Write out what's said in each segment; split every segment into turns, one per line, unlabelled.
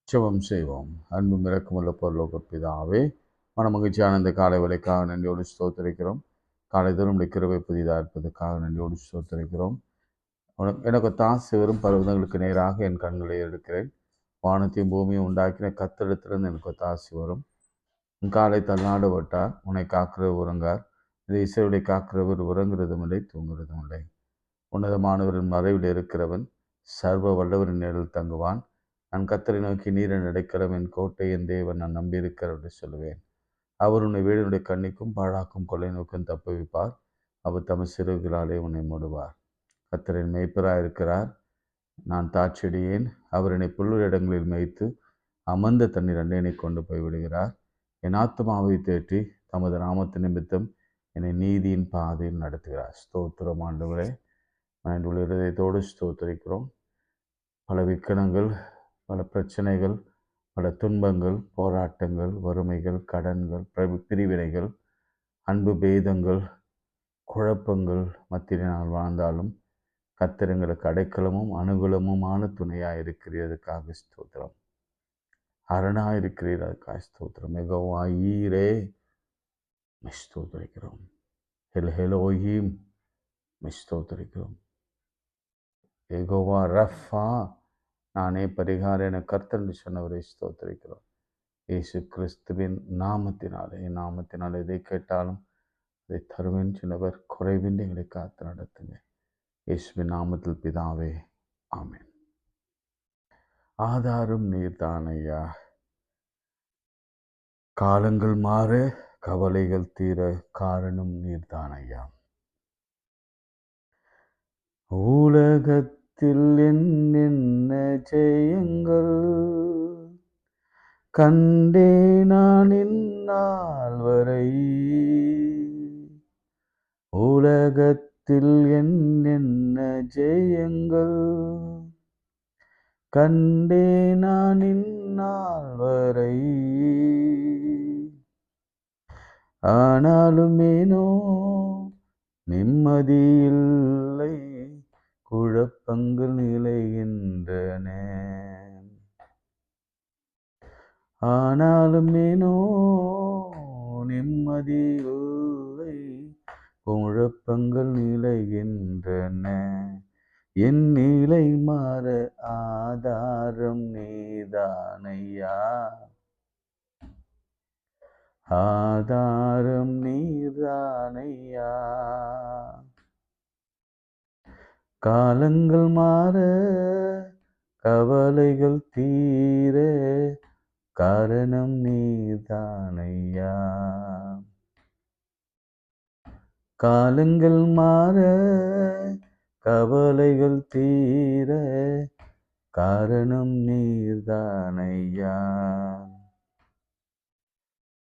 ஜெபம் செய்வோம். அன்பும் இரக்கமுள்ள பரலோக பிதாவே, மனமகிழ்ச்சியான இந்த காலை வேளைக்காக நன்றியோடு ஸ்தோத்திரிக்கிறோம். காலை தோறும் உடைய கிருபை புதிதாக இருப்பதற்காக நன்றியோடு ஸ்தோத்திரிக்கிறோம். எனக்கு தாசு வெறும் பருவதங்களுக்கு நேராக என் கண்களை எடுக்கிறேன். வானத்தையும் பூமியும் உண்டாக்கின கத்தெடுத்திருந்து எனக்கு தாசி வரும். உன் காலை தள்ளாடு விட்டார், உன்னை காக்கிறவர் உறங்கார். இதை இசையுடைய காக்கிறவர் உறங்குறதும் இல்லை, தூங்குறதும் இல்லை. உன்னதமானவரின் மறைவில் இருக்கிறவன் சர்வ வல்லவரின் நிழலில் தங்குவான். நான் கர்த்தரை நோக்கி நீரை அடைக்கலம், என் கோட்டை, என் தேவன், நான் நம்பியிருக்கிறேன் என்று சொல்லுவேன். அவர் உன்னை வீடுடைய கண்ணிக்கும் பாழாக்கும் கொள்ளை நோக்கும் தப்புவிப்பார். அவர் தமது சிறுகளாலே உன்னை மூடுவார். கர்த்தரின் மேய்ப்பராயிருக்கிறார், நான் தாட்சியடியேன். அவர் என்னை புல்லுள்ள இடங்களில் மேய்த்து அமர்ந்த தண்ணீர் அண்டையனை கொண்டு போய் விடுகிறார். என் ஆத்துமாவை தேற்றி தமது நாமத்து நிமித்தம் என்னை நீதியின் பாதையில் நடத்துகிறார். ஸ்தோத்திரம் ஆண்டவரே, நான் உள்ள இருதயத்தோடு ஸ்தோத்திரிக்கிறோம். பல விக்கனங்கள், பல பிரச்சனைகள், பல துன்பங்கள், போராட்டங்கள், வறுமைகள், கடன்கள், பிரிவினைகள், அன்பு பேதங்கள், குழப்பங்கள் மத்தியில் நான் வாழ்ந்தாலும் கர்த்தர் எங்களுக்கு அடைக்கலமும் அனுகூலமுமான துணையாக இருக்கிறதுக்காக ஸ்தோத்திரம். அரணாக இருக்கிறதுக்காக ஸ்தோத்திரம். யெகோவா ஈரே ஸ்தோத்திரிக்கிறோம். எல்ஹெலோஹீம் ஸ்தோத்திரிக்கிறோம். யெகோவா ரஃபா, நானே பரிகாரம் என கர்த்தர் என்று சொன்னவரை ஸ்தோத்திரிக்கிறோம். இயேசு கிறிஸ்துவின் நாமத்தினாலே எதை கேட்டாலும் அதை தருவேன் சொன்னவர், குறைவின்றி எங்களை காத்து நடத்துங்க. இயேசுவின் நாமத்தில் பிதாவே, ஆமென். ஆதாரம் நீர்தானையா. காலங்கள் மாற, கவலைகள் தீர காரணம் நீர்தானையா. உலகத்தில் என்னென்ன ஜெயங்கள் கண்டே நான் இந்நாள் வரை. உலகத்தில் என்னென்ன ஜெயங்கள் கண்டே நான் இந்நாள் வரை. ஆனாலும் ஏனோ நிம்மதியில்லை, குழப்பங்கள் நிலைகின்றன. ஆனாலும் ஏனோ நிம்மதியில்லை, குழப்பங்கள் நிலைகின்றன. என் நிலை மாற ஆதாரம் நீதானையா. ஆதாரம் நீதானையா. காலங்கள் மாற, கவலைகள் தீர காரணம் நீதானையா. காலங்கள் மாற, கவலைகள் தீர காரணம் நீதானையா.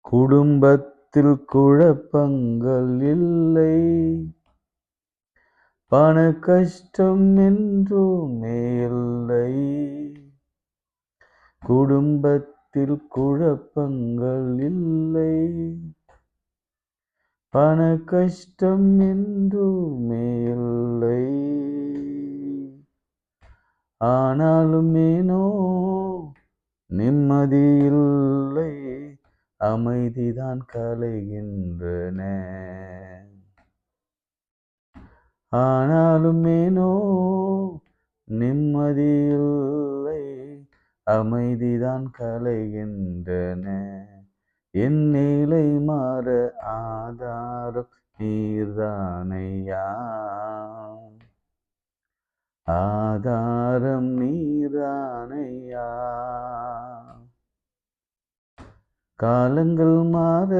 குடும்பத்தில் குழப்பங்கள் இல்லை, பண கஷ்டம் என்றுமே இல்லை. குடும்பத்தில் குழப்பங்கள் இல்லை, பண கஷ்டம் என்றுமே இல்லை. ஆனாலும் ஏனோ நிம்மதியில்லை, அமைதிதான் கலைகின்றன. ஆனாலும் ஏனோ நிம்மதியில்லை, அமைதிதான் கலைகின்றன. என் நிலை மாற ஆதாரம் நீர்தானையா. ஆதாரம் நீர்தானையா. காலங்கள் மாற,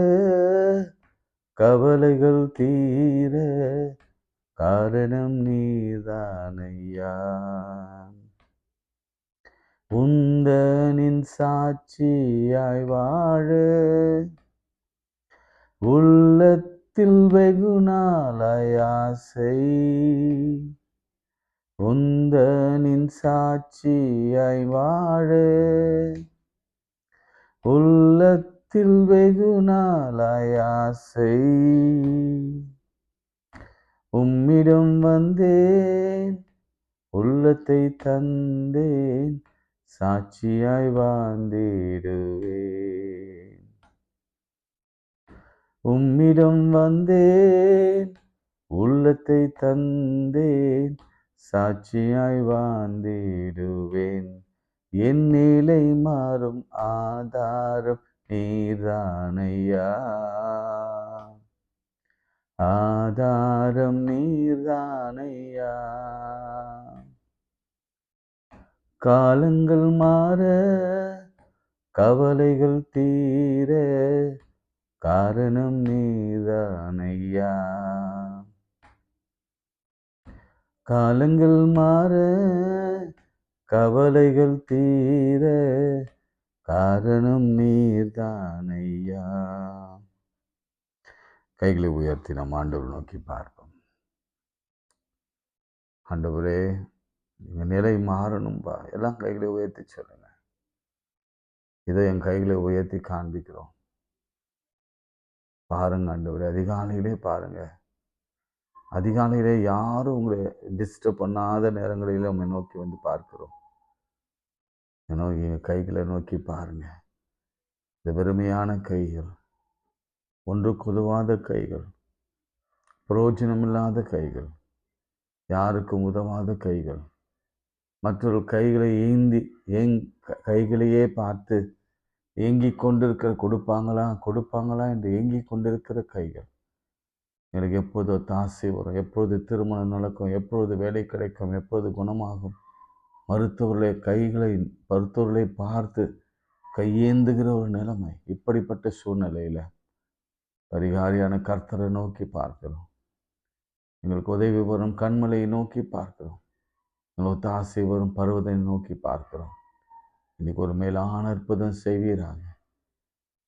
கவலைகள் தீர காரணம் நீர்தானையா. உந்தனின் சாட்சியாய் வாழ உள்ளத்தில் வெகு நாளாய் ஆசை. உந்தனின் சாட்சியாய் வாழ உள்ளத்தில் வெகு நாளாய் ஆசை. உம்மிடம் வந்தேன், உள்ளத்தை தந்தேன், சாட்சியாய் வாழ்ந்திடுவேன். உம்மிடம் வந்தேன், உள்ளத்தை தந்தேன், சாட்சியாய் வாழ்ந்திடுவேன். என் நிலை மாறும் ஆதாரம் நீர்தானையா, ஆதாரம் நீர்தானையா. காலங்கள் மாற, கவலைகள் தீர, காரணம் நீர்தானையா. காலங்கள் மாற, கவலைகள் தீர, காரணம் நீர்தானையா. கைகளை உயர்த்தி நம் ஆண்டவர் நோக்கி பார்ப்போம். ஆண்டவரே, எங்க நிலை மாறணும்பா. எல்லாம் கைகளை உயர்த்தி சொல்லுங்க. இதை என் கைகளை உயர்த்தி காண்பிக்கிறோம். பாருங்க ஆண்டவரே, அதிகாலையிலே பாருங்க. அதிகாலையிலே யாரும் உங்களை டிஸ்டர்ப் பண்ணாத நேரங்களில் உங்களை நோக்கி வந்து பார்க்கிறோம். என் கைகளை நோக்கி பாருங்க. இந்த வெறுமையான கைகள், ஒன்றுக்கு உதவாத கைகள், பிரயோஜனமில்லாத கைகள், யாருக்கும் உதவாத கைகள், மற்றொரு கைகளை கைகளையே பார்த்து ஏங்கிக் கொண்டிருக்கிற கொடுப்பாங்களா என்று ஏங்கிக் கொண்டிருக்கிற கைகள். எனக்கு எப்போது தாசை வரும், எப்பொழுது திருமணம் நடக்கும், எப்பொழுது வேலை கிடைக்கும், எப்பொழுது குணமாகும், மருத்துவர்களை பார்த்து கையேந்துகிற ஒரு நிலைமை. இப்படிப்பட்ட சூழ்நிலையில் பரிகாரியான கர்த்தரை நோக்கி பார்க்கிறோம். எங்களுக்கு உதவி வரும் கண்மலையை நோக்கி பார்க்கிறோம். எங்களுக்கு தாசை வரும் பருவத்தை நோக்கி பார்க்கிறோம். இன்னைக்கு ஒரு மேலான அற்புதம் செய்வீராங்க.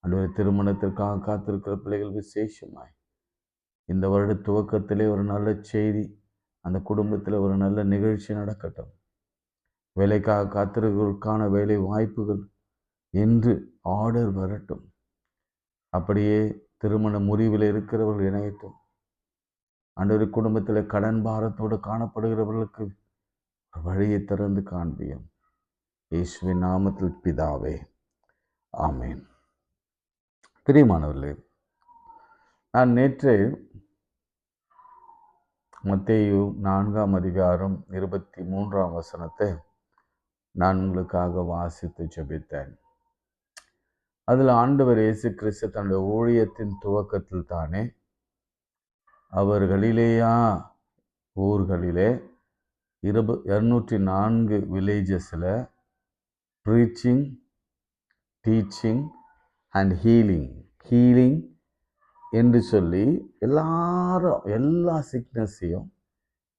அன்றைய திருமணத்திற்காக காத்திருக்கிற பிள்ளைகள் விசேஷமாய் இந்த வருட துவக்கத்திலே ஒரு நல்ல செய்தி, அந்த குடும்பத்தில் ஒரு நல்ல நிகழ்ச்சி நடக்கட்டும். வேலைக்காக காத்திருக்கிறவர்களுக்கான வேலை வாய்ப்புகள் என்று ஆர்டர் வரட்டும். அப்படியே திருமண முறிவில் இருக்கிறவர்கள் இணையட்டும். அன்றொரு குடும்பத்தில் கடன் பாரத்தோடு காணப்படுகிறவர்களுக்கு வழியை திறந்து காண்பியும். இயேசுவின் நாமத்தில் பிதாவே, ஆமேன். பிரியமானவர்களே, நான் நேற்று மத்தேயு 4ஆம் அதிகாரம் 23ஆம் வசனத்தை நான் உங்களுக்காக வாசித்து ஜெபித்தேன். அதில் ஆண்டவர் இயேசு கிறிஸ்து தன்னுடைய ஊழியத்தின் துவக்கத்தில் தானே அவர் கலிலேயா ஊர்களிலே 204 வில்லேஜஸில் ப்ரீச்சிங், டீச்சிங் அண்ட் ஹீலிங் என்று சொல்லி எல்லா சிக்னஸையும்,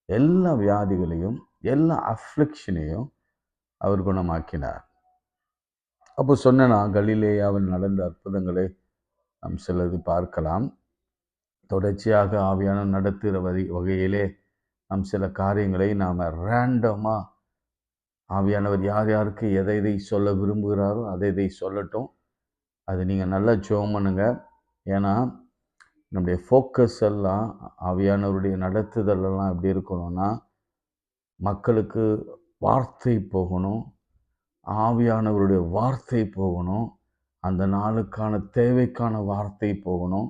எல்லா வியாதிகளையும், எல்லா அஃப்ளிக்ஷனையும் அவர் குணமாக்கினார். அப்போ சொன்னா கலிலேயாவில் நடந்த அற்புதங்களை நாம் சிலது பார்க்கலாம். தொடர்ச்சியாக ஆவியான நடத்துகிற வகையிலே நாம் சில காரியங்களை நாம் ரேண்டமாக ஆவியானவர் யார் யாருக்கு எதை சொல்ல விரும்புகிறாரோ அதை சொல்லட்டும். அது நீங்கள் நல்லா ஜெபம் பண்ணுங்க. ஏன்னா நம்முடைய ஃபோக்கஸ் எல்லாம் ஆவியானவருடைய நடத்துதலெல்லாம் எப்படி இருக்கணும்னா, மக்களுக்கு வார்த்தை போகணும், ஆவியானவருடைய வார்த்தை போகணும், அந்த நாளுக்கான தேவைக்கான வார்த்தை போகணும்.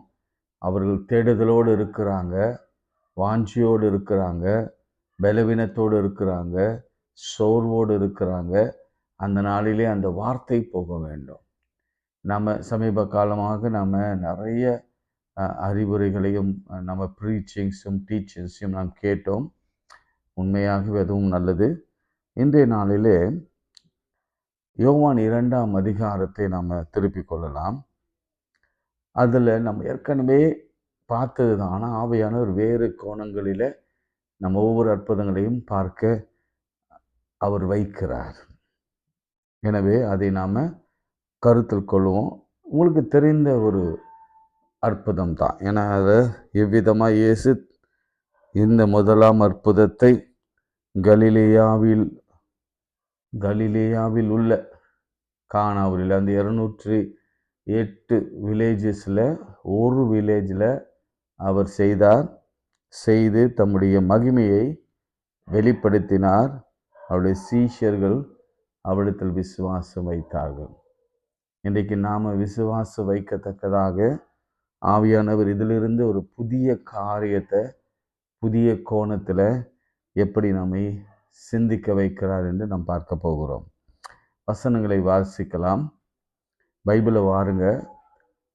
அவர்கள் தேடுதலோடு இருக்கிறாங்க, வாஞ்சியோடு இருக்கிறாங்க, பலவீனத்தோடு இருக்கிறாங்க, சோர்வோடு இருக்கிறாங்க. அந்த நாளிலே அந்த வார்த்தை போக வேண்டும். நம்ம சமீப காலமாக நம்ம நிறைய அறிவுரைகளையும் நம்ம ப்ரீச்சிங்ஸும் டீச்சிங்ஸையும் நாம் கேட்டோம். உண்மையாகவே அதுவும் நல்லது. இன்றைய நாளிலே யோவான் 2ஆம் அதிகாரத்தை நாம் திருப்பிக் கொள்ளலாம். அதில் நம்ம ஏற்கனவே பார்த்தது தான். ஆனால் ஆவியானவர் வேறு கோணங்களில் நம்ம ஒவ்வொரு அற்புதங்களையும் பார்க்க அவர் வைக்கிறார். எனவே அதை நாம் கருத்தில் கொள்வோம். உங்களுக்கு தெரிந்த ஒரு அற்புதம் தான். ஏன்னா அதை எவ்விதமாக இயேசு இந்த முதலாம் அற்புதத்தை கலிலேயாவில் உள்ள கானாவூரில் அந்த 208 வில்லேஜஸில் ஒரு வில்லேஜில் அவர் செய்து தம்முடைய மகிமையை வெளிப்படுத்தினார். அவருடைய சீஷர்கள் அவரிடத்தில் விசுவாசம் வைத்தார்கள். இன்றைக்கு நாம் விசுவாசம் வைக்கத்தக்கதாக ஆவியானவர் இதிலிருந்து ஒரு புதிய காரியத்தை புதிய கோணத்தில் எப்படி நம்மை சிந்திக்க வைக்கிறார் என்று நாம் பார்க்க போகிறோம். வசனங்களை வாசிக்கலாம். பைபிளை வாருங்க.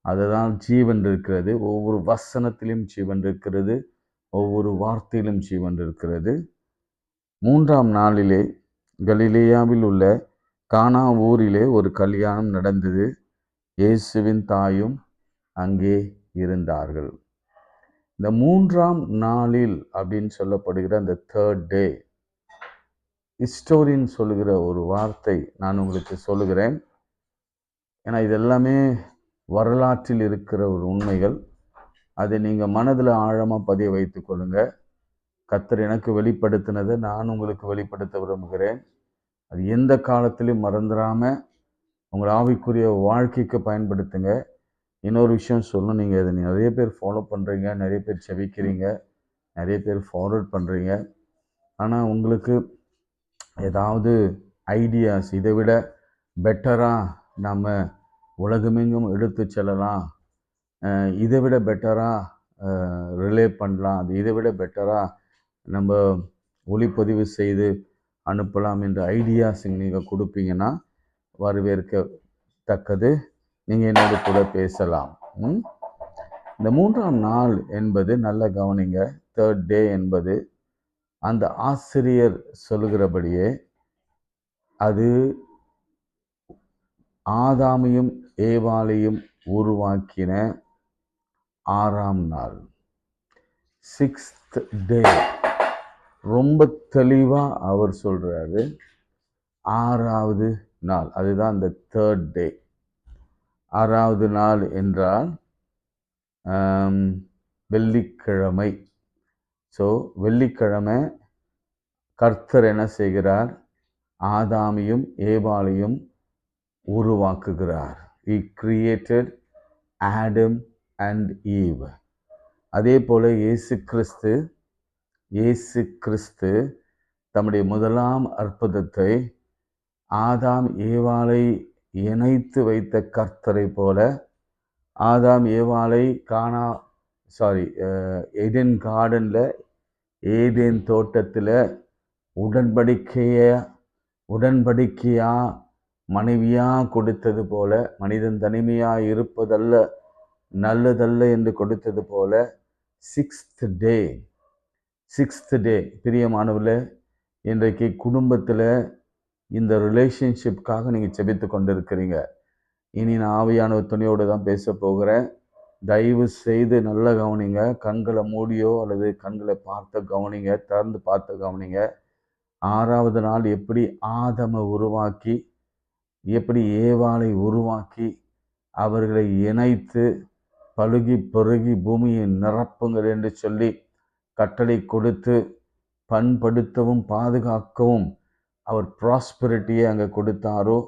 அதுதான் ஜீவன் இருக்கிறது. ஒவ்வொரு வசனத்திலும் ஜீவன் இருக்கிறது. ஒவ்வொரு வார்த்தையிலும் ஜீவன் இருக்கிறது. 3ஆம் நாளிலே கலிலேயாவில் உள்ள கானா ஊரிலே ஒரு கல்யாணம் நடந்தது. இயேசுவின் தாயும் அங்கே இருந்தார்கள். இந்த 3ஆம் நாளில் அப்படின்னு சொல்லப்படுகிற அந்த 3rd day, ஹிஸ்டோரியன் சொல்லுகிற ஒரு வார்த்தை நான் உங்களுக்கு சொல்லுகிறேன். ஏன்னா இதெல்லாமே வரலாற்றில் இருக்கிற ஒரு உண்மைகள். அதை நீங்கள் மனதில் ஆழமாக பதிய வைத்து கொள்ளுங்க. கர்த்தர் எனக்கு வெளிப்படுத்தினதை நான் உங்களுக்கு வெளிப்படுத்த விரும்புகிறேன். அது எந்த காலத்திலையும் மறந்துடாமல் உங்கள் ஆவிக்குரிய வாழ்க்கைக்கு பயன்படுத்துங்க. இன்னொரு விஷயம் சொல்லணும், நீங்கள் இதை நிறைய பேர் ஃபாலோ பண்ணுறீங்க, நிறைய பேர் செபிக்கிறீங்க, நிறைய பேர் ஃபார்வர்ட் பண்ணுறீங்க. ஆனால் உங்களுக்கு ஏதாவது ஐடியாஸ் இதை விட பெட்டராக நம்ம உலகமெங்கும் எடுத்து செல்லலாம், இதை விட பெட்டராக ரிலே பண்ணலாம், அது இதை விட பெட்டராக நம்ம ஒளிப்பதிவு செய்து அனுப்பலாம் என்ற ஐடியாஸ் நீங்கள் கொடுப்பீங்கன்னா வரவேற்கத்தக்கது. நீங்கள் என்னோட கூட பேசலாம். இந்த 3ஆம் நாள் என்பது நல்ல கவனிங்க. 3rd day என்பது அந்த ஆசிரியர் சொல்லுகிறபடியே அது ஆதாமையும் ஏவாளையும் உருவாக்கின 6ஆம் நாள், 6th day. ரொம்ப தெளிவாக அவர் சொல்கிறாரு, 6வது நாள். அதுதான் அந்த 3rd day. 6வது நாள் என்றால் வெள்ளிக்கிழமை. ஸோ வெள்ளிக்கிழமை கர்த்தர் என்ன செய்கிறார்? ஆதாமையும் ஏவாளையும் உருவாக்குகிறார். He created Adam and Eve. அதே போல இயேசு கிறிஸ்து தம்முடைய முதலாம் அற்புதத்தை ஆதாம் ஏவாளை இணைத்து வைத்த கர்த்தரை போல ஆதாம் ஏவாளை ஏதேன் கார்டனில், ஏதேன் தோட்டத்தில் உடன்படிக்கையா மனைவியாக கொடுத்தது போல, மனிதன் தனிமையாக இருப்பதல்ல நல்லதல்ல என்று கொடுத்தது போல 6th day பிரியமானவர்களே, இன்றைக்கு குடும்பத்தில் இந்த ரிலேஷன்ஷிப்காக நீங்கள் செபித்து கொண்டிருக்கிறீங்க. இனி நான் ஆவியான துணியோடு தான் பேச போகிறேன். தயவு செய்து நல்ல கவனிங்க. கண்களை மூடியோ அல்லது கண்களை பார்த்த கவனிங்க, திறந்து பார்த்த கவனிங்க. 6வது நாள் எப்படி ஆதாமை உருவாக்கி, எப்படி ஏவாளை உருவாக்கி அவர்களை இணைத்து பழுகி பெருகி பூமியை நிரப்புங்கள் என்று சொல்லி கட்டளை கொடுத்து பண்படுத்தவும் பாதுகாக்கவும் அவர் ப்ராஸ்பரிட்டியை அங்கே கொடுத்தாரோ,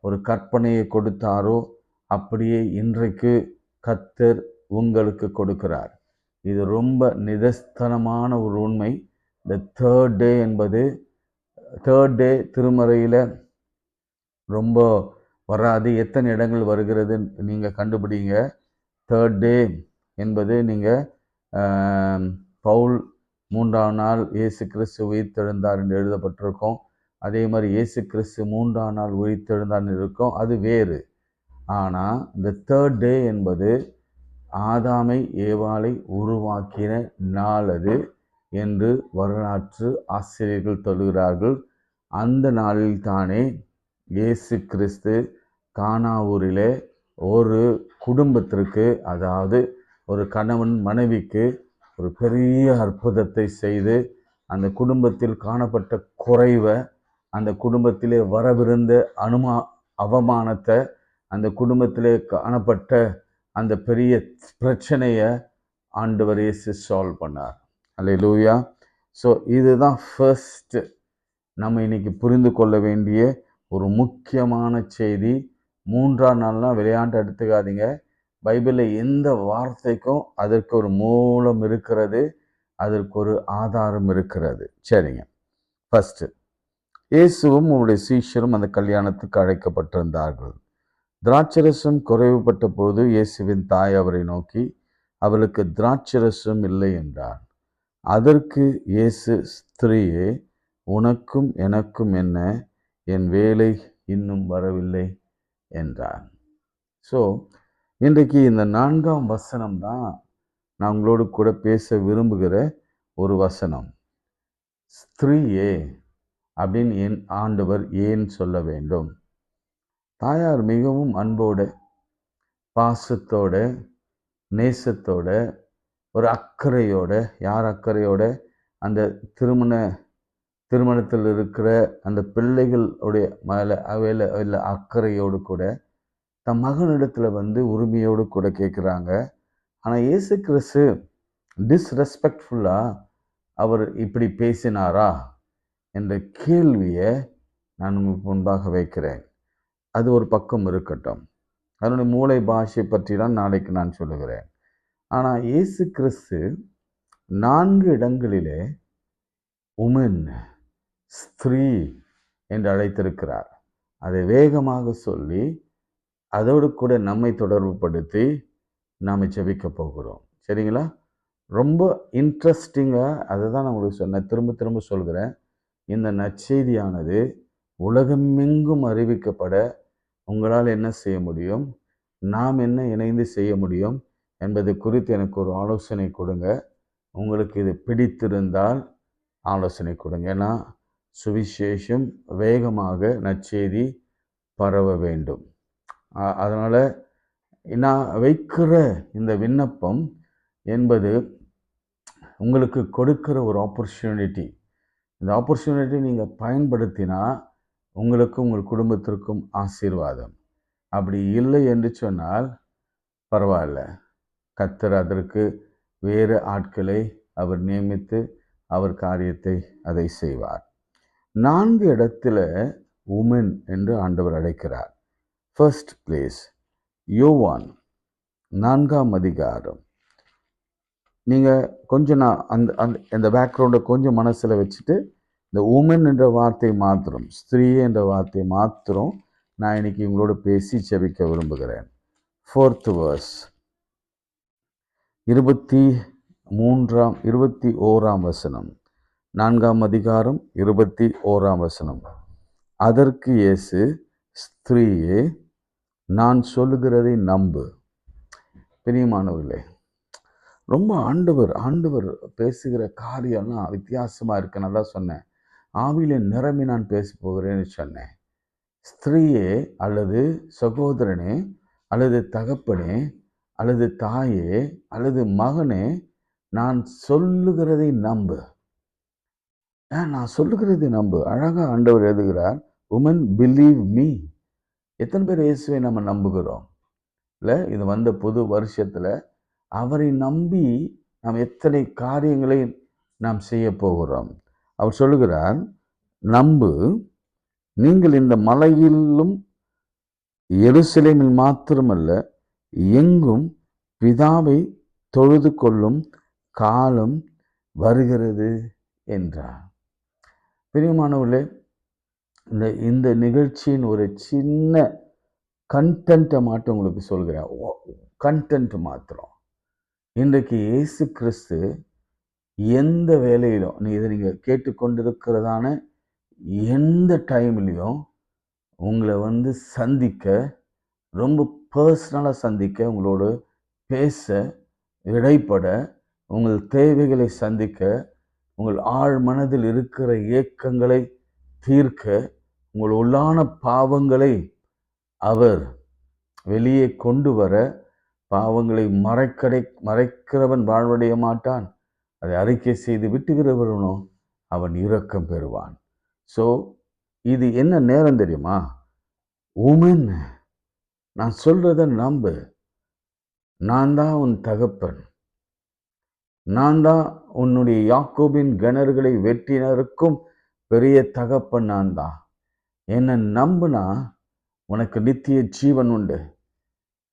ஒரு கற்பனையை கொடுத்தாரோ, அப்படியே இன்றைக்கு கர்த்தர் உங்களுக்கு கொடுக்கிறார். இது ரொம்ப நிதர்சனமான ஒரு உண்மை. இந்த 3rd day என்பது 3rd day திருமறையில் ரொம்ப வராது. எத்தனை இடங்கள் வருகிறது நீங்கள் கண்டுபிடிங்க. 3rd day என்பது நீங்கள் பவுல் 3ஆம் நாள் இயேசு கிறிஸ்து உயிர்த்தெழுந்தார் என்று எழுதப்பட்டிருக்கோம். அதே மாதிரி இயேசு கிறிஸ்து 3ஆம் நாள் உயிர்த்தெழுந்தார் இருக்கும், அது வேறு. ஆனால் இந்த 3rd day என்பது ஆதாமை ஏவாளை உருவாக்கின நாள் அது என்று வரலாற்று ஆசிரியர்கள் சொல்கிறார்கள். அந்த நாளில் தானே இயேசு கிறிஸ்து கானா ஊரிலே ஒரு குடும்பத்திற்கு, அதாவது ஒரு கணவன் மனைவிக்கு ஒரு பெரிய அற்புதத்தை செய்து அந்த குடும்பத்தில் காணப்பட்ட குறைவை, அந்த குடும்பத்திலே வரவிருந்த அவமானத்தை, அந்த குடும்பத்திலே காணப்பட்ட அந்த பெரிய பிரச்சனையை ஆண்டவர் இயேசு சால்வ் பண்ணார். அல்லேலூயா. ஸோ இதுதான் ஃபர்ஸ்ட் நம்ம இன்னைக்கு புரிந்து கொள்ள வேண்டிய ஒரு முக்கியமான செய்தி. 3ஆம் நாள்லாம் விளையாண்டு எடுத்துக்காதீங்க. பைபிளில் எந்த வார்த்தைக்கும் அதற்கு ஒரு மூலம் இருக்கிறது, அதற்கு ஒரு ஆதாரம் இருக்கிறது. சரிங்க. ஃபர்ஸ்ட் இயேசுவும் அவருடைய சீஷரும் அந்த கல்யாணத்துக்கு அழைக்கப்பட்டிருந்தார்கள். திராட்சரசம் குறைவுபட்ட பொழுது இயேசுவின் தாய் அவரை நோக்கி, அவளுக்கு திராட்சரசம் இல்லை என்றார். அதற்கு இயேசு, ஸ்திரீயே, உனக்கும் எனக்கும் என்ன? என் வேலை இன்னும் வரவில்லை என்றார். ஸோ இன்றைக்கு இந்த 4ஆம் வசனம் தான் நான் உங்களோடு கூட பேச விரும்புகிற ஒரு வசனம். ஸ்திரீயே அப்படின்னு என் ஆண்டவர் ஏன் சொல்ல வேண்டும்? தாயார் மிகவும் அன்போட, பாசத்தோட, நேசத்தோட, ஒரு அக்கறையோட, யார் அக்கறையோட? அந்த திருமணத்தில் இருக்கிற அந்த பிள்ளைகளுடைய மேல அக்கறையோடு கூட தன் மகனிடத்துல உரிமையோடு கூட கேட்குறாங்க. ஆனால் இயேசு கிறிஸ்து டிஸ்ரெஸ்பெக்ட்ஃபுல்லா அவர் இப்படி பேசினாரா என்ற கேள்வியை நான் உங்களுக்கு முன்பாக வைக்கிறேன். அது ஒரு பக்கம் இருக்கட்டும். அதனுடைய மூளை பாஷை பற்றி தான் நாளைக்கு நான் சொல்லுகிறேன். ஆனால் இயேசு கிறிஸ்து 4 இடங்களிலே உமன், ஸ்திரீ என்று அழைத்திருக்கிறார். அதை வேகமாக சொல்லி அதோடு கூட நம்மை தொடர்பு படுத்தி நாம் ஜெபிக்க போகிறோம். சரிங்களா? ரொம்ப இன்ட்ரெஸ்டிங்காக அதை தான் நான் உங்களுக்கு சொன்னேன், திரும்ப திரும்ப சொல்கிறேன். இந்த நற்செய்தியானது உலகமெங்கும் அறிவிக்கப்பட உங்களால் என்ன செய்ய முடியும், நாம் என்ன இணைந்து செய்ய முடியும் என்பது குறித்து எனக்கு ஒரு ஆலோசனை கொடுங்க. உங்களுக்கு இது பிடித்திருந்தால் ஆலோசனை கொடுங்க. ஏன்னா சுவிசேஷம் வேகமாக நற்செய்தி பரவ வேண்டும். அதனால் நான் வைக்கிற இந்த விண்ணப்பம் என்பது உங்களுக்கு கொடுக்கிற ஒரு ஆப்பர்ச்சுனிட்டி. இந்த ஆப்பர்ச்சுனிட்டி நீங்கள் பயன்படுத்தினா உங்களுக்கும் உங்கள் குடும்பத்திற்கும் ஆசீர்வாதம். அப்படி இல்லை என்று சொன்னால் பரவாயில்ல, கர்த்தர் அதற்கு வேறு ஆட்களை அவர் நியமித்து அவர் காரியத்தை அதை செய்வார். 4 இடத்துல உமன் என்று ஆண்டவர் அழைக்கிறார். ஃபர்ஸ்ட் பிளேஸ் யோவான் 4ஆம் அதிகாரம். நீங்கள் கொஞ்சம் நான் அந்த பேக்ரவுண்டை கொஞ்சம் மனசில் வச்சுட்டு இந்த உமன் என்ற வார்த்தை மாத்திரம், ஸ்திரீ என்ற வார்த்தை மாத்திரம் நான் இன்னைக்கு உங்களோட பேசி ஜெபிக்க விரும்புகிறேன். 4th verse 21ஆம் வசனம், 4ஆம் அதிகாரம் 21ஆம் வசனம். அதற்கு இயேசு, ஸ்திரீயே, நான் சொல்லுகிறதை நம்பு. பிரியமானவர்களே, ரொம்ப ஆண்டவர் பேசுகிற காரியம்லாம் வித்தியாசமாக இருக்கு. நான் தான் சொன்னேன், ஆவியில நிரம்பி நான் பேச போகிறேன்னு சொன்னேன். ஸ்திரீயே அல்லது சகோதரனே அல்லது தகப்பனே அல்லது தாயே அல்லது மகனே, நான் சொல்லுகிறதை நம்பு. நான் சொல்லுகிறதை நம்பு. அழகா ஆண்டவர் எழுதுகிறார், உமன் பிலீவ் மீ. எத்தனை பேர் இயேசுவை நம்ம நம்புகிறோம்? இல்லை, இது வந்த புது வருஷத்தில் அவரை நம்பி நாம் எத்தனை காரியங்களை நாம் செய்ய போகிறோம். அவர் சொல்லுகிறார், நம்பு, நீங்கள் இந்த மலையிலும் எருசலேமில் மாத்திரமல்ல எங்கும் பிதாவை தொழுது கொள்ளும் காலம் வருகிறது என்றார். பிரியமானவர்களே, இந்த நிகழ்ச்சியின் ஒரு சின்ன கண்டென்ட்டை மாற்றம் உங்களுக்கு சொல்கிறேன். கண்டென்ட் மாத்திரம். இன்றைக்கு இயேசு கிறிஸ்து எந்த வேலையிலும் நீங்கள் கேட்டுக்கொண்டிருக்கிறதான எந்த டைம்லையும் உங்களை சந்திக்க, ரொம்ப பர்சனலாக சந்திக்க, உங்களோடு பேச, இடைப்பட, உங்கள் தேவைகளை சந்திக்க, உங்கள் ஆழ் மனதில் இருக்கிற ஏக்கங்களை தீர்க்க, உங்கள் உள்ளான பாவங்களை அவர் வெளியே கொண்டு வர, பாவங்களை மறைக்கிறவன் வாழ்வடைய மாட்டான், அதை அறிக்கை செய்து விட்டுகிறவனோ அவன் இரக்கம் பெறுவான். ஸோ இது என்ன நேரம் தெரியுமா? உமன், நான் சொல்றத நம்பு. நான் தான் உன் தகப்பன். நான் தான் உன்னுடைய யாக்கோபின் கிணறுகளை வெட்டினருக்கும் பெரிய தகப்பன் நான் தான். என்னை நம்புனா உனக்கு நித்திய ஜீவன் உண்டு.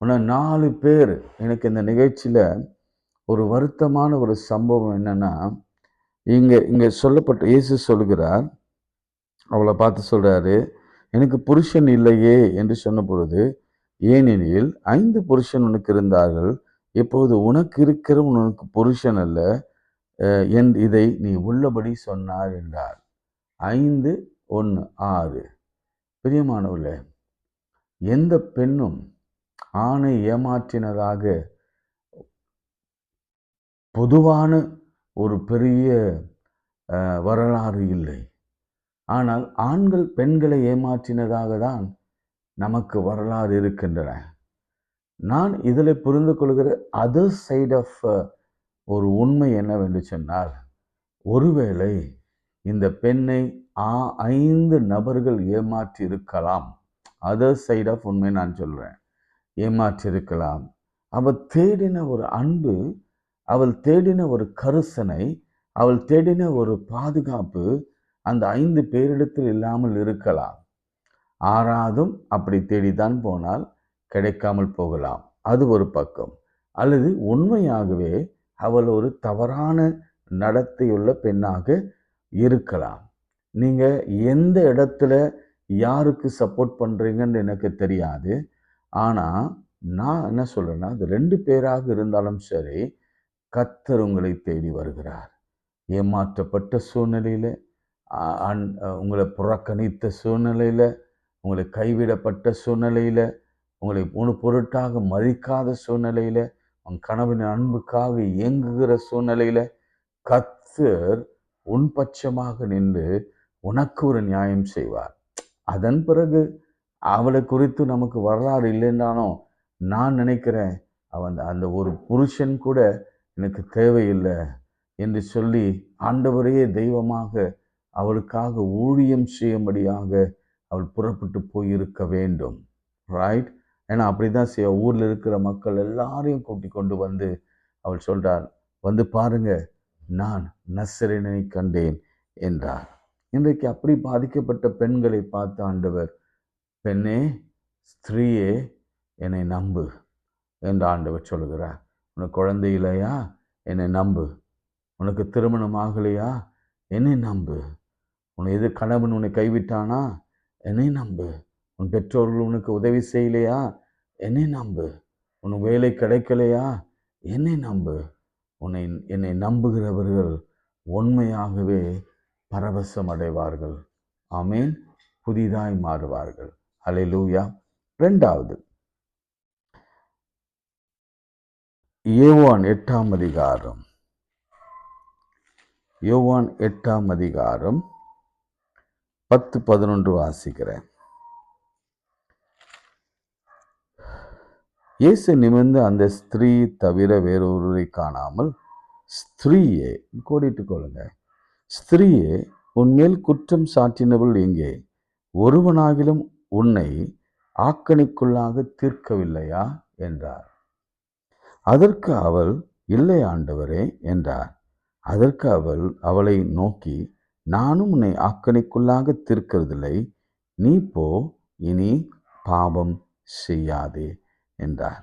உன்னை 4 பேர், எனக்கு இந்த நிகழ்ச்சியில் ஒரு வருத்தமான ஒரு சம்பவம் என்னன்னா, இங்கே சொல்லப்பட்ட இயேசு சொல்கிறார், அவளை பார்த்து சொல்றாரு, எனக்கு புருஷன் இல்லையே என்று சொன்ன பொழுது, ஏனெனில் 5 புருஷன் உனக்கு இருந்தார்கள், இப்போது உனக்கு இருக்கிறவன் உனக்கு புருஷன் அல்ல, இதை நீ உள்ளபடி சொன்னார் என்றார். 5, 1, 6. பிரியமானவர்களே, எந்த பெண்ணும் ஆணை ஏமாற்றினதாக பொதுவான ஒரு பெரிய வரலாறு இல்லை. ஆனால் ஆண்கள் பெண்களை ஏமாற்றினதாக தான் நமக்கு வரலாறு இருக்கின்றன. நான் இதில் புரிந்து கொள்கிற அதர் சைட் ஆஃப் ஒரு உண்மை என்னவென்று சொன்னால், ஒருவேளை இந்த பெண்ணை 5 நபர்கள் ஏமாற்றி இருக்கலாம். அதர் சைட் ஆஃப் உண்மை நான் சொல்றேன், ஏமாற்றி இருக்கலாம். அவள் தேடின ஒரு அன்பு, அவள் தேடின ஒரு கரிசனை, அவள் தேடின ஒரு பாதுகாப்பு அந்த 5 பேரிடத்தில் இல்லாமல் இருக்கலாம். 6ஆவதும் அப்படி தேடித்தான் போனால் கிடைக்காமல் போகலாம். அது ஒரு பக்கம். அல்லது உண்மையாகவே அவள் ஒரு தவறான நடத்தையுள்ள பெண்ணாக இருக்கலாம். நீங்க எந்த இடத்துல யாருக்கு சப்போர்ட் பண்றீங்கன்னு எனக்கு தெரியாது. ஆனா நான் என்ன சொல்றேன்னா, அது 2 பேராக இருந்தாலும் சரி, கர்த்தர் உங்களை தேடி வருகிறார். ஏமாற்றப்பட்ட சூழ்நிலையில, உங்களை புறக்கணித்த சூழ்நிலையில, உங்களை கைவிடப்பட்ட சூழ்நிலையில, உங்களை ஒரு பொருட்டாக மதிக்காத சூழ்நிலையில, உன் கணவனின் அன்புக்காக இயங்குகிற சூழ்நிலையில, கர்த்தர் உன் பட்சமாக நின்று உனக்கு ஒரு நியாயம் செய்வார். அதன் பிறகு அவளை குறித்து நமக்கு வரலாறு இல்லைன்னாலும் நான் நினைக்கிறேன், அந்த ஒரு புருஷன் கூட எனக்கு தேவையில்லை என்று சொல்லி ஆண்டவரையே தெய்வமாக அவளுக்காக ஊழியம் செய்யும்படியாக அவள் புறப்பட்டு போயிருக்க வேண்டும். ரைட்? ஏன்னா அப்படிதான் செய்ய, ஊரில் இருக்கிற மக்கள் எல்லாரையும் கூட்டி கொண்டு வந்து அவள் சொல்றார், வந்து பாருங்க, நான் நசரேயனை கண்டேன் என்றார். இன்றைக்கு அப்படி பாதிக்கப்பட்ட பெண்களை பார்த்து ஆண்டவர், பெண்ணே, ஸ்திரீயே, என்னை நம்பு என்று ஆண்டவர் சொல்கிறார். உனக்கு குழந்தை இல்லையா? என்னை நம்பு. உனக்கு திருமணம் ஆகலையா? என்னை நம்பு. உன் கணவன் உன்னை கைவிட்டானா? என்னை நம்பு. உன் பெற்றோர்கள் உனக்கு உதவி செய்யலையா? என்னை நம்பு. உன் வேலை கிடைக்கலையா? என்னை நம்பு. என்னை நம்புகிறவர்கள் உண்மையாகவே பரவசம் அடைவார்கள். ஆமேன். புதிதாய் மாறுவார்கள். அல்லேலூயா. 2வது, யோவான் 8ஆம் அதிகாரம். யோவான் 8ஆம் அதிகாரம் 10, 11 வாசிக்கிறேன். இயேசு நிமிர்ந்து அந்த ஸ்திரீ தவிர வேறொருவரை காணாமல், ஸ்திரீயே, கோடிட்டு கொள்ளுங்க, ஸ்திரீயே, உன்மேல் குற்றம் சாட்டினவள் எங்கே? ஒருவனாகிலும் உன்னை ஆக்கணிக்குள்ளாக தீர்க்கவில்லையா என்றார். அதற்கு அவள், இல்லை ஆண்டவரே என்றார். அதற்கு அவளை நோக்கி, நானும் உன்னை ஆக்கணிக்குள்ளாக தீர்க்கிறதில்லை, நீ போ, இனி பாவம் செய்யாதே என்றார்.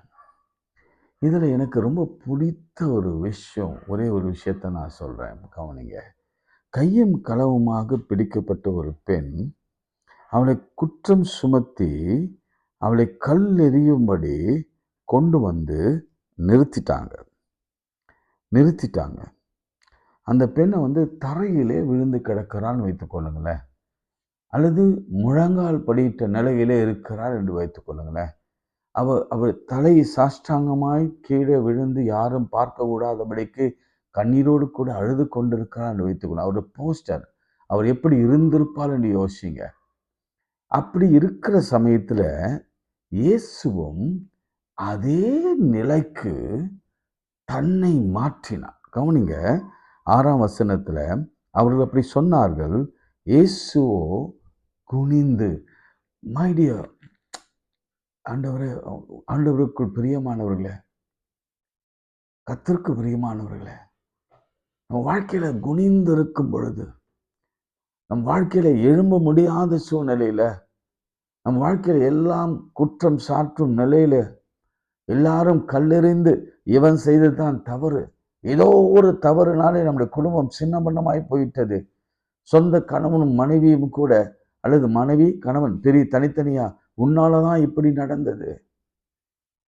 இதில் எனக்கு ரொம்ப பிடித்த ஒரு விஷயம், ஒரே ஒரு விஷயத்தை நான் சொல்கிறேன், கவனிங்க. கையும் களவுமாக பிடிக்கப்பட்ட ஒரு பெண், அவளை குற்றம் சுமத்தி அவளை கல் எறியும்படி கொண்டு வந்து நிறுத்திட்டாங்க. அந்த பெண்ணை தரையிலே விழுந்து கிடக்கிறான்னு வைத்துக்கொள்ளுங்களேன், அல்லது முழங்கால் படியிட்ட நிலையிலே இருக்கிறார் என்று வைத்துக்கொள்ளுங்களேன். அவள் தலை சாஷ்டாங்கமாய் கீழே விழுந்து யாரும் பார்க்க கூடாதபடிக்கு கண்ணீரோடு கூட அழுது கொண்டிருக்கிறார் என்று வைத்துக்கொள்ள. அவருடைய போஸ்டர், அவர் எப்படி இருந்திருப்பார் என்று யோசிங்க. அப்படி இருக்கிற சமயத்துல இயேசுவும் அதே நிலைக்கு தன்னை மாற்றினார். கவனிங்க, 6ஆம் வசனத்துல அவர்கள் அப்படி சொன்னார்கள். இயேசுவோ குனிந்து, மை டியர் ஆண்டவருக்குள் பிரியமானவர்களே, கர்த்தருக்கு பிரியமானவர்களே, நம்ம வாழ்க்கையில குனிந்து இருக்கும் பொழுது, நம் வாழ்க்கையில எழும்ப முடியாத சூழ்நிலையில, நம் வாழ்க்கையில எல்லாம் குற்றம் சாற்றும் நிலையில, எல்லாரும் கல்லெறிந்து இவன் செய்ததுதான் தவறு, ஏதோ ஒரு தவறுனாலே நம்முடைய குடும்பம் சின்ன பண்ணமாய் போயிட்டது, சொந்த கணவனும் மனைவியும் கூட, அல்லது மனைவி கணவன் தனித்தனியா, உன்னாலதான் இப்படி நடந்தது.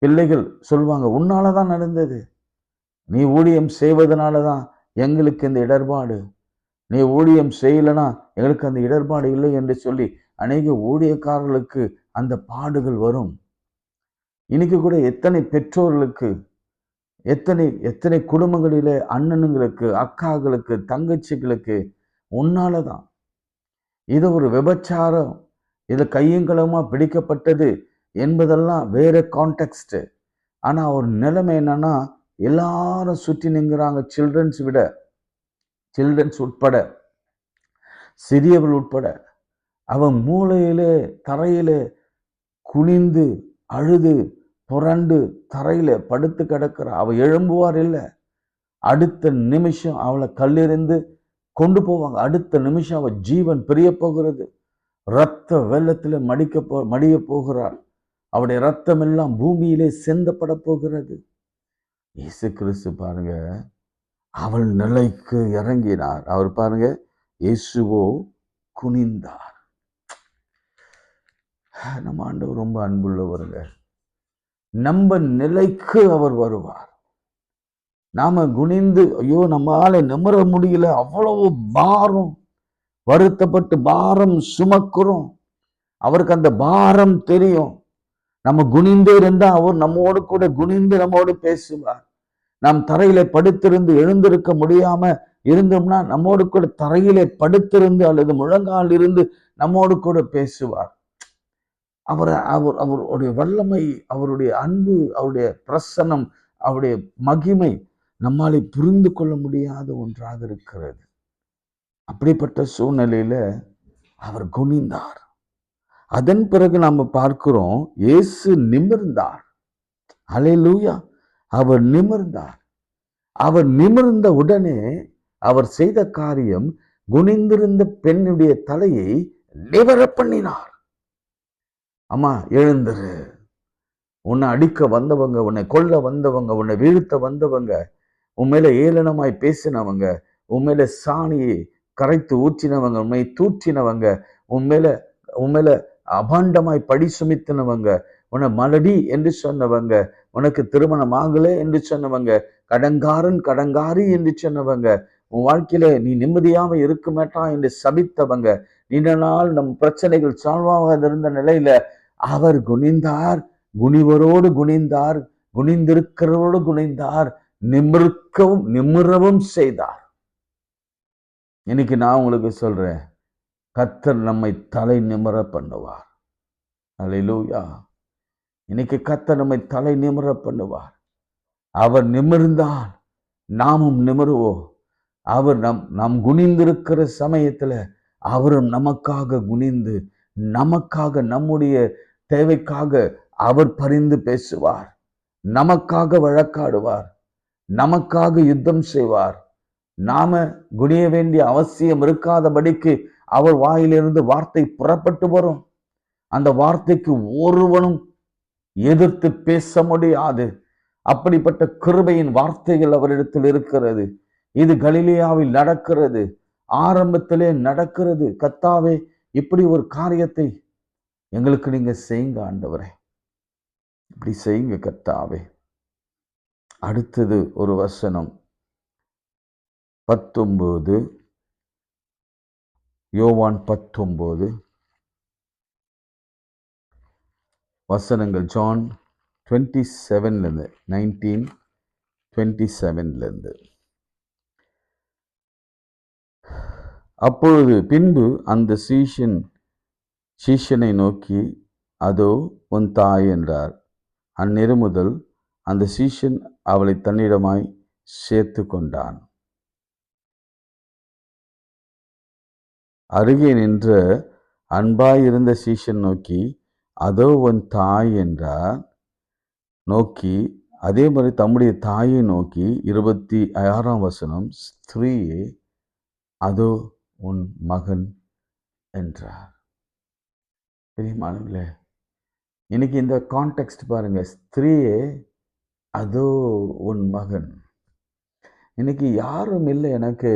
பிள்ளைகள் சொல்லுவாங்க, உன்னாலதான் நடந்தது, நீ ஊழியம் செய்வதனாலதான் எங்களுக்கு இந்த இடர்பாடு, நீ ஊழியம் செய்யலனா எங்களுக்கு அந்த இடர்பாடு இல்லை என்று சொல்லி அநேக ஊழியக்காரர்களுக்கு அந்த பாடுகள் வரும். இன்னைக்கு கூட எத்தனை பெற்றோர்களுக்கு, எத்தனை எத்தனை குடும்பங்களிலே அண்ணனுங்களுக்கு, அக்காக்களுக்கு, தங்கச்சிகளுக்கு உன்னாலதான் இது ஒரு விபச்சாரம், இது கையங்களமா பிடிக்கப்பட்டது என்பதெல்லாம் வேற கான்டெக்ஸ்ட். ஆனா ஒரு நிலைமை என்னன்னா, எல்லாரும் சுற்றி நிற்கிறாங்க, சில்ட்ரன்ஸ் உட்பட, சிறியவர்கள் உட்பட. அவன் மூளையிலே தரையிலே குனிந்து அழுது புரண்டு தரையில படுத்து கிடக்கிற. அவ எழும்புவார் இல்லை. அடுத்த நிமிஷம் அவளை கல்லெறிந்து கொண்டு போவாங்க. அடுத்த நிமிஷம் அவ ஜீவன் பிரிய போகிறது. இரத்த வெள்ளத்துல மடிய போகிறாள். அவருடைய ரத்தம் எல்லாம் பூமியிலே சிந்தப்பட போகிறது. இயேசு கிறிஸ்து பாருங்க, அவள் நிலைக்கு இறங்கினார். அவர் பாருங்க, இயேசுவோ குனிந்தார். நம்ம ஆண்டவர் ரொம்ப அன்புள்ளவருங்க. நம்ம நிலைக்கு அவர் வருவார். நாம குனிந்து, ஐயோ நம்மளால நிமிர முடியல, அவ்வளவு பாரம், வருத்தப்பட்டு பாரம் சுமக்கிறோம். அவருக்கு அந்த பாரம் தெரியும். நம்ம குனிந்து இருந்தா அவர் நம்மோடு கூட குனிந்து நம்மோடு பேசுவார். நாம் தரையில படுத்திருந்து எழுந்திருக்க முடியாம இருந்தோம்னா நம்மோடு கூட தரையிலே படுத்திருந்து அல்லது முழங்கால் இருந்து நம்மோடு கூட பேசுவார். அவருடைய வல்லமை, அவருடைய அன்பு, அவருடைய பிரசன்னம், அவருடைய மகிமை நம்மாலே புரிந்து கொள்ள முடியாத ஒன்றாக இருக்கிறது. அப்படிப்பட்ட சூழ்நிலையில அவர் குனிந்தார். அதன் பிறகு நாம பார்க்கிறோம், இயேசு நிமிர்ந்தார். அல்லேலூயா. அவர் நிமிர்ந்தார். அவர் நிமிர்ந்த உடனே அவர் செய்த காரியம், குனிந்திருந்த பெண்ணுடைய தலையை நிவர பண்ணினார். அம்மா எழுந்துரு, உன்னை அடிக்க வந்தவங்க, உன்னை கொல்ல வந்தவங்க, உன்னை வீழ்த்த வந்தவங்க, உன் மேல ஏளனமாய் பேசினவங்க, உன் மேல சாணியை கரைத்து ஊற்றினவங்க, உன்னை தூற்றினவங்க, உன் மேல அபாண்டமாய் படி சுமித்தினவங்க, உன்னை மலடி என்று சொன்னவங்க, உனக்கு திருமணம் ஆகல என்று சொன்னவங்க, கடங்காரி என்று சொன்னவங்க, உன் வாழ்க்கையில நீ நிம்மதியாக இருக்க மாட்டான் என்று சபித்தவங்க, நீண்ட நாள் நம் பிரச்சனைகள் சால்வாக இருந்த நிலையில அவர் குனிந்தார். குனிவரோடு குனிந்தார், குனிந்திருக்கிறவரோடு குனிந்தார், நிமிரவும் செய்தார். இன்னைக்கு நான் உங்களுக்கு சொல்றேன், கர்த்தர் நம்மை தலை நிமிர பண்ணுவார். அல்லேலூயா. இன்னைக்கு கர்த்தர் நம்மை தலை நிமிர பண்ணுவார். அவர் நிமிர்ந்தால் நாமும் நிமிருவோம். அவர் நாம் குனிந்திருக்கிற சமயத்துல அவரும் நமக்காக குனிந்து, நமக்காக, நம்முடைய தேவைக்காக அவர் பரிந்து பேசுவார், நமக்காக வழக்காடுவார், நமக்காக யுத்தம் செய்வார். நாம குனிய வேண்டிய அவசியம் இருக்காதபடிக்கு அவர் வாயிலிருந்து வார்த்தை புறப்பட்டு வரும். அந்த வார்த்தைக்கு ஒருவனும் எதிர்த்து பேச முடியாது. அப்படிப்பட்ட கிருபையின் வார்த்தைகள் அவரிடத்தில் இருக்கிறது. இது கலிலேயாவில் நடக்கிறது, ஆரம்பத்திலே நடக்கிறது. கர்த்தாவே, இப்படி ஒரு காரியத்தை எங்களுக்கு நீங்க செய்யுங்க ஆண்டவரே, இப்படி செய்யுங்க கர்த்தாவே. அடுத்தது ஒரு வசனம் 19, யோவான் 19 வசனங்கள். ஜான் 27 19:27. அப்பொழுது பின்பு அந்த சீஷனை நோக்கி, அதோ உன் தாய் என்றார். அந்நேரம் முதல் அந்த சீஷன் அவளை தன்னிடமாய் சேர்த்து கொண்டான். அருகே நின்ற அன்பாயிருந்த சீஷன் நோக்கி, அதோ உன் தாய் என்றார். நோக்கி அதே மாதிரி தம்முடைய தாயை நோக்கி 26ஆம் வசனம், ஸ்திரீயே அதோ உன் மகன் என்றார். பெரியமானவர்களே, இன்னைக்கு இந்த கான்டெக்ஸ்ட் பாருங்க, ஸ்திரீயே அதோ உன் மகன். இன்னைக்கு யாரும் இல்லை எனக்கு,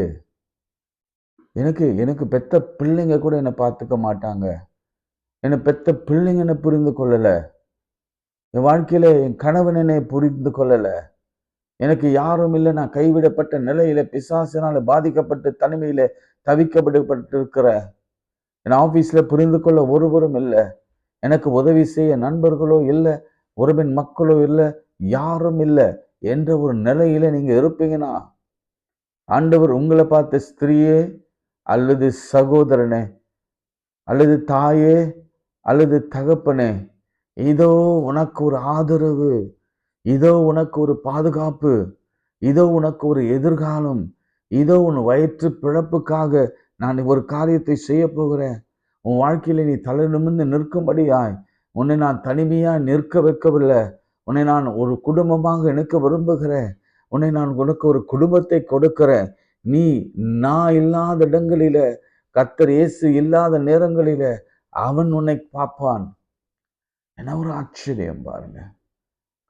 எனக்கு எனக்கு பெத்த பிள்ளைங்க கூட என்னை பார்த்துக்க மாட்டாங்க. என்னை பெத்த பிள்ளைங்க என்னை புரிந்து கொள்ளல. என் வாழ்க்கையில என் கணவன் என்னை புரிந்து கொள்ளல. எனக்கு யாரும் இல்லை. நான் கைவிடப்பட்ட நிலையில, பிசாசினால பாதிக்கப்பட்டு தனிமையில தவிக்கப்பட்டிருக்கிறேன். என் ஆபீஸ்ல புரிந்து கொள்ள ஒருவரும் இல்லை. எனக்கு உதவி செய்ய நண்பர்களோ இல்லை, உறவின் மக்களோ இல்லை, யாரும் இல்லை என்ற ஒரு நிலையில நீங்க இருப்பீங்கன்னா, ஆண்டவர் உங்களை பார்த்த ஸ்திரீயே அல்லது சகோதரனே அல்லது தாயே அல்லது தகப்பனே, இதோ உனக்கு ஒரு ஆதரவு, இதோ உனக்கு ஒரு பாதுகாப்பு, இதோ உனக்கு ஒரு எதிர்காலம், இதோ உன் வயிற்று பிழப்புக்காக நான் ஒரு காரியத்தை செய்ய போகிறேன். உன் வாழ்க்கையில நீ தலை நிமிர்ந்து நிற்கும்படியாய் உன்னை நான் தனிமையாய் நிற்க வைக்கவில்லை. உன்னை நான் ஒரு குடும்பமாக இணைக்க விரும்புகிறேன். உன்னை நான் உனக்கு ஒரு குடும்பத்தை கொடுக்கிறேன். நீ நான் இல்லாத இடங்களில, கர்த்தர் இயேசு இல்லாத நேரங்களில அவன் உன்னை பார்ப்பான். என்ன ஒரு ஆச்சரியம் பாருங்க.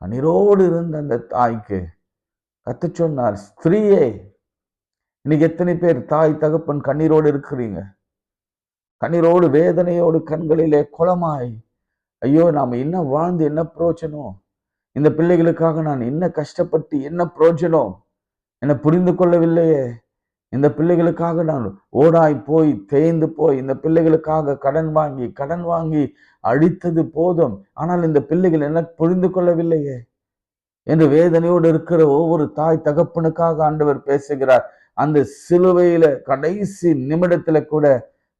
கண்ணீரோடு இருந்த அந்த தாய்க்கு கர்த்தர் சொன்னார், ஸ்திரீயே, இன்னைக்கு எத்தனை பேர் தாய் தகப்பன் கண்ணீரோடு இருக்கிறீங்க? கண்ணீரோடு வேதனையோடு கண்களிலே குளமாய், ஐயோ நாம என்ன வாழ்ந்து என்ன பிரயோஜனம்? இந்த பிள்ளைகளுக்காக நான் என்ன கஷ்டப்பட்டு என்ன பிரயோஜனம்? என்னை புரிந்து கொள்ளவில்லையே. இந்த பிள்ளைகளுக்காக நான் ஓடாய் போய் தேய்ந்து போய் இந்த பிள்ளைகளுக்காக கடன் வாங்கி அழித்தது போதும். ஆனால் இந்த பிள்ளைகள் என்ன புரிந்து கொள்ளவில்லையே என்று வேதனையோடு இருக்கிற ஒவ்வொரு தாய் தகப்பனுக்காக ஆண்டவர் பேசுகிறார். அந்த சிலுவையில கடைசி நிமிடத்துல கூட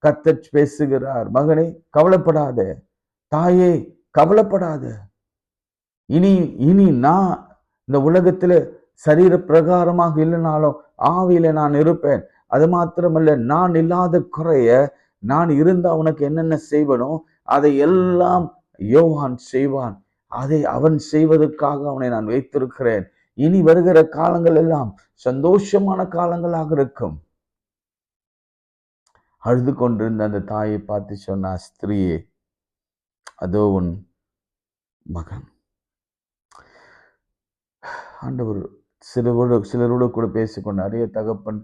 கர்த்தர் பேசுகிறார். மகனே கவலைப்படாத, தாயே கவலைப்படாத. இனி இனி நான் இந்த உலகத்துல சரீர பிரகாரமாக இல்லைனாலும் ஆவியில நான் இருப்பேன். அது மாத்திரமல்ல, நான் இல்லாத குறைய நான் இருந்தா உனக்கு என்னென்ன செய்வனோ அதை எல்லாம் யோவான் செய்வான். அதை அவன் செய்வதற்காக அவனை நான் வைத்திருக்கிறேன். இனி வருகிற காலங்கள் எல்லாம் சந்தோஷமான காலங்களாக இருக்கும். அழுது கொண்டிருந்த அந்த தாயை பார்த்து சொன்னா, ஸ்திரீயே, அதோ உன் மகன். ஆண்டவர் சிலரோட கூட பேசிக்கொண்டு, நிறைய தகப்பன்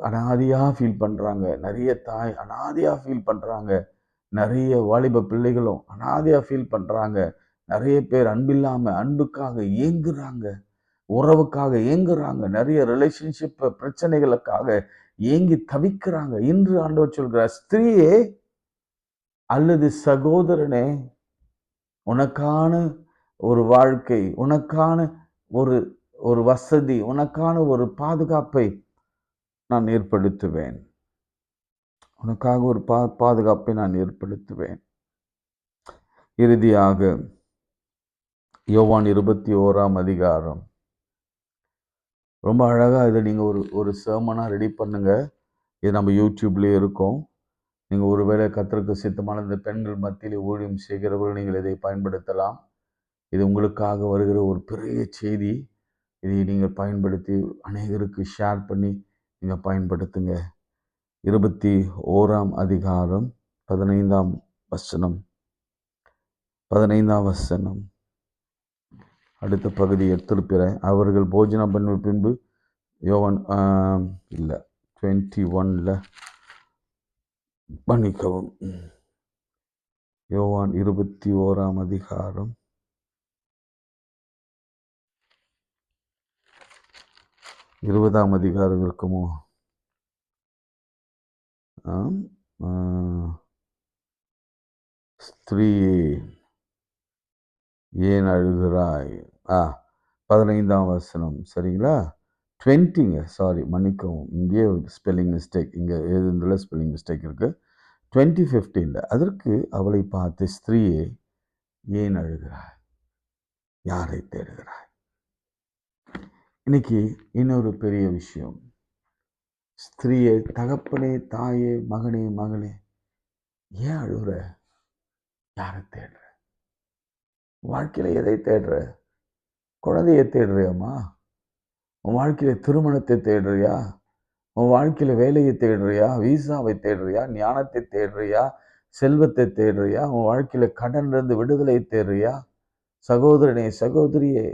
அனாதியா ஃபீல் பண்றாங்க, நிறைய தாய் அனாதியா ஃபீல் பண்றாங்க, நிறைய வாலிப பிள்ளைகளும் அனாதியா ஃபீல் பண்றாங்க. நிறைய பேர் அன்பில்லாம அன்புக்காக ஏங்குறாங்க, உறவுக்காக ஏங்குறாங்க, நிறைய ரிலேஷன்ஷிப் பிரச்சனைகளுக்காக ஏங்கி தவிக்கிறாங்க. இன்று ஆண்டவர் சொல்கிறார், ஸ்திரீயே அல்லது சகோதரனே, உனக்கான ஒரு வாழ்க்கை, உனக்கான ஒரு ஒரு வசதி, உனக்கான ஒரு பாதுகாப்பை நான் ஏற்படுத்துவேன். உனக்காக ஒரு பாதுகாப்பை நான் ஏற்படுத்துவேன். இறுதியாக யோவான் 21ஆம் அதிகாரம், ரொம்ப அழகா இதை நீங்க ஒரு sermon-ஆ ரெடி பண்ணுங்க. இது நம்ம யூடியூப்லயே இருக்கும். நீங்க ஒருவேளை கர்த்தருக்கு சித்தமான இந்த பெண்கள் மத்தியிலே ஊழியம் செய்கிறவர்கள் நீங்கள் இதை பயன்படுத்தலாம். இது உங்களுக்காக வருகிற ஒரு பெரிய செய்தி. இதை நீங்கள் பயன்படுத்தி அநேகருக்கு ஷேர் பண்ணி நீங்க பயன்படுத்துங்க. 21ஆம் அதிகாரம் 15ஆம் வசனம். அடுத்த பகுதியை திருப்பிறேன். அவர்கள் போஜனம் பண்ண பின்பு யோவான் இல்லை 21ல் மன்னிக்கவும், யோவான் 21ஆம் அதிகாரம் 20ஆம் அதிகாரம் இருக்குமோ? ஸ்திரீயே ஏன் அழுகிறாய்? 15ஆம் வசனம், சரிங்களா? 20ங்க, சாரி, மன்னிக்கவும், இங்கே ஸ்பெல்லிங் மிஸ்டேக், இங்கே எழுதுல ஸ்பெல்லிங் மிஸ்டேக் இருக்கு. 20:15 அதற்கு அவளை பார்த்து, ஸ்திரீயே ஏன் அழுகிறாய்? யாரை தேடுகிறாய்? இன்னைக்கு இன்னொரு பெரிய விஷயம். ஸ்திரீயே, தகப்பனே, தாயே, மகனே, மகளே, ஏன் அழுகுற? யாரை தேடுற? வாழ்க்கையில எதை தேடுற? குழந்தையை தேடுறியாம்மா? உன் வாழ்க்கையில திருமணத்தை தேடுறியா? உன் வாழ்க்கையில வேலையை தேடுறியா? வீசாவை தேடுறியா? ஞானத்தை தேடுறியா? செல்வத்தை தேடுறியா? உன் வாழ்க்கையில கடன்ல இருந்து விடுதலை தேடுறியா? சகோதரனே, சகோதரியே,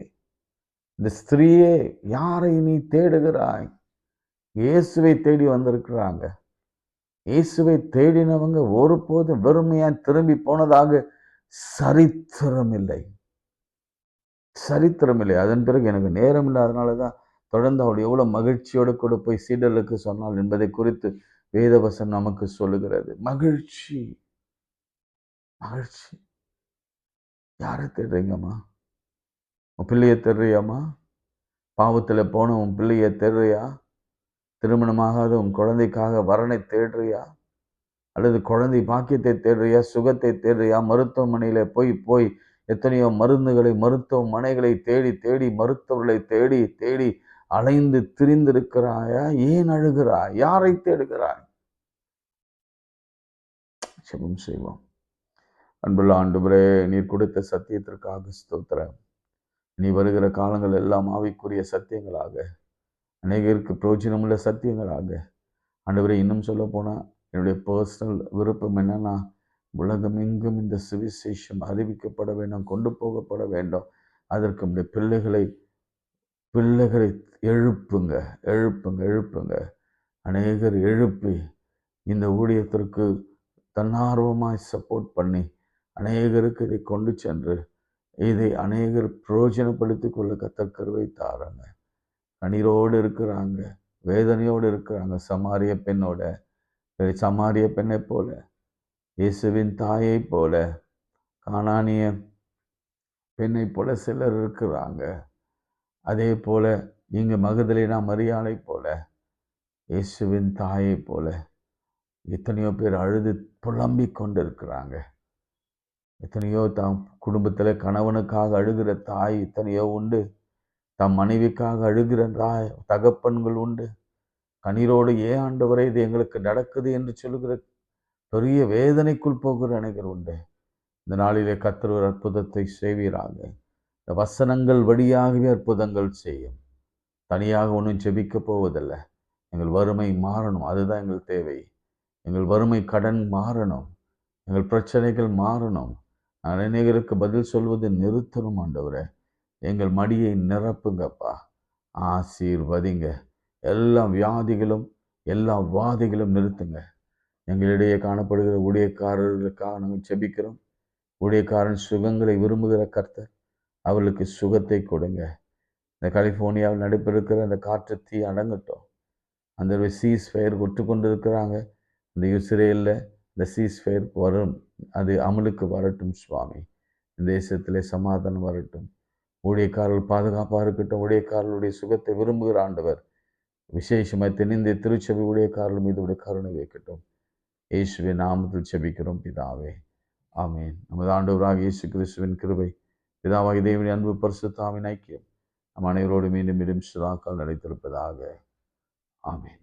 இந்த ஸ்திரீயே, யாரை நீ தேடுகிறாய்? இயேசுவை தேடி வந்திருக்கிறாங்க. இயேசுவை தேடினவங்க ஒருபோதும் வெறுமையா திரும்பி போனதாக சரித்திரம் இல்லை. சரித்திரம் இல்லை. அதன் பிறகு எனக்கு நேரம் இல்லாதனால தான் தொடர்ந்து அவள் எவ்வளவு மகிழ்ச்சியோடு கூட போய் சீடர்களுக்கு சொன்னாள் என்பதை குறித்து வேதவசனம் நமக்கு சொல்லுகிறது. மகிழ்ச்சி, மகிழ்ச்சி. யாரை தேடுறீங்கம்மா? உன் பிள்ளைய தேடுறியாம்மா? பாவத்துல போன உன் பிள்ளைய தேடுறியா? திருமணமாகாத உன் குழந்தைக்காக வரனை தேடுறியா? அல்லது குழந்தை பாக்கியத்தை தேடுறியா? சுகத்தை தேடுறியா? மருத்துவமனையில போய் போய் எத்தனையோ மருந்துகளை, மருத்துவமனைகளை தேடி தேடி, மருத்துவர்களை தேடி தேடி அலைந்து திரிந்திருக்கிறாயா? ஏன் அழுகிறாய்? யாரை தேடுகிறாய்? ஜெபம் செய்வோம். அன்புள்ள ஆண்டவரே, நீர் கொடுத்த சத்தியத்திற்காக ஸ்தோத்திரம். நீ வருகிற காலங்கள் எல்லாம் ஆவிக்குரிய சத்தியங்களாக, அநேகருக்கு பிரயோஜனமுள்ள சத்தியங்களாக. ஆண்டவரே, இன்னும் சொல்ல போனா என்னுடைய பர்சனல் விருப்பம் என்னன்னா, உலகமெங்கும் இந்த சுவிசேஷம் அறிவிக்கப்பட வேண்டும், கொண்டு போகப்பட வேண்டும். அதற்கு நம்முடைய பிள்ளைகளை எழுப்புங்க, எழுப்புங்க, எழுப்புங்க. அநேகர் எழுப்பி இந்த ஊழியத்திற்கு தன்னார்வமாய் சப்போர்ட் பண்ணி அநேகருக்கு இதை கொண்டு சென்று இதை அநேகர் பிரயோஜனப்படுத்திக் கொள்ள கர்த்தர் கிருபை தாருங்க. கண்ணீரோடு இருக்கிறாங்க, வேதனையோடு இருக்கிறாங்க. சமாரிய பெண்ணை போல, இயேசுவின் தாயை போல, கானானிய பெண்ணை போல சிலர் இருக்கிறாங்க. அதே போல இங்க மகதலேனா மரியாளை போல, இயேசுவின் தாயை போல எத்தனையோ பேர் அழுது புலம்பிக் கொண்டு இருக்கிறாங்க. எத்தனையோ தாம் குடும்பத்தில் கணவனுக்காக அழுகிற தாய் எத்தனையோ உண்டு. தம் மனைவிக்காக அழுகிற தாய் தகப்பன்கள் உண்டு. கண்ணீரோடு ஏன் ஆண்டவரே இது எங்களுக்கு நடக்குது என்று சொல்லுகிற பெரிய வேதனைக்குள் போகிற அனைவர் உண்டு. இந்த நாளிலே கர்த்தர் ஒரு அற்புதத்தை செய்வீராக. இந்த வசனங்கள் வழியாகவே அற்புதங்கள் செய்யும். தனியாக ஒன்றும் ஜெபிக்க போவதில்லை. எங்கள் வறுமை மாறணும், அதுதான் எங்கள் தேவை. எங்கள் வறுமை கடன் மாறணும், எங்கள் பிரச்சனைகள் மாறணும். நான் அநேகருக்கு பதில் சொல்வது நிறுத்தணும் ஆண்டவரே. எங்கள் மடியை நிரப்புங்கப்பா, ஆசீர்வதிங்க. எல்லா வியாதிகளும் எல்லா வாதிகளும் நிறுத்துங்க. எங்களிடையே காணப்படுகிற ஊழியக்காரர்களுக்காக நாங்கள் ஜெபிக்கிறோம். ஊழியக்காரன் சுகங்களை விரும்புகிற கர்த்தர், அவர்களுக்கு சுகத்தை கொடுங்க. இந்த கலிஃபோர்னியாவில் நடைபெறுகிற அந்த காற்று தீ அடங்கட்டும். அந்த சீஸ்ஃபயர் ஒட்டு கொண்டு இருக்கிறாங்க. இந்த இஸ்ரேலில் இந்த சீஸ்ஃபயர் வரும், அது அமலுக்கு வரட்டும் சுவாமி. இந்த தேசத்திலே சமாதானம் வரட்டும். ஊழியக்காரர்கள் பாதுகாப்பாக இருக்கட்டும். ஊழியக்காரர்களுடைய சுகத்தை விரும்புகிற ஆண்டவர் விசேஷமாக தென்னிந்திய திருச்சபை ஊழியக்காரர்கள் மீது உடைய கருணை வைக்கட்டும். இயேசுவின் நாமத்தில் செபிக்கிறோம் பிதாவே, ஆமேன். நமது ஆண்டவராக இயேசு கிறிஸ்துவின் கிருபை, பிதாவாகிய தேவனின் அன்பு, பரிசுத்த ஆவியின் ஐக்கியம் நம் அனைவரோடு மீண்டும் மீண்டும் சதாக்கள் நடைத்திருப்பதாக. ஆமேன்.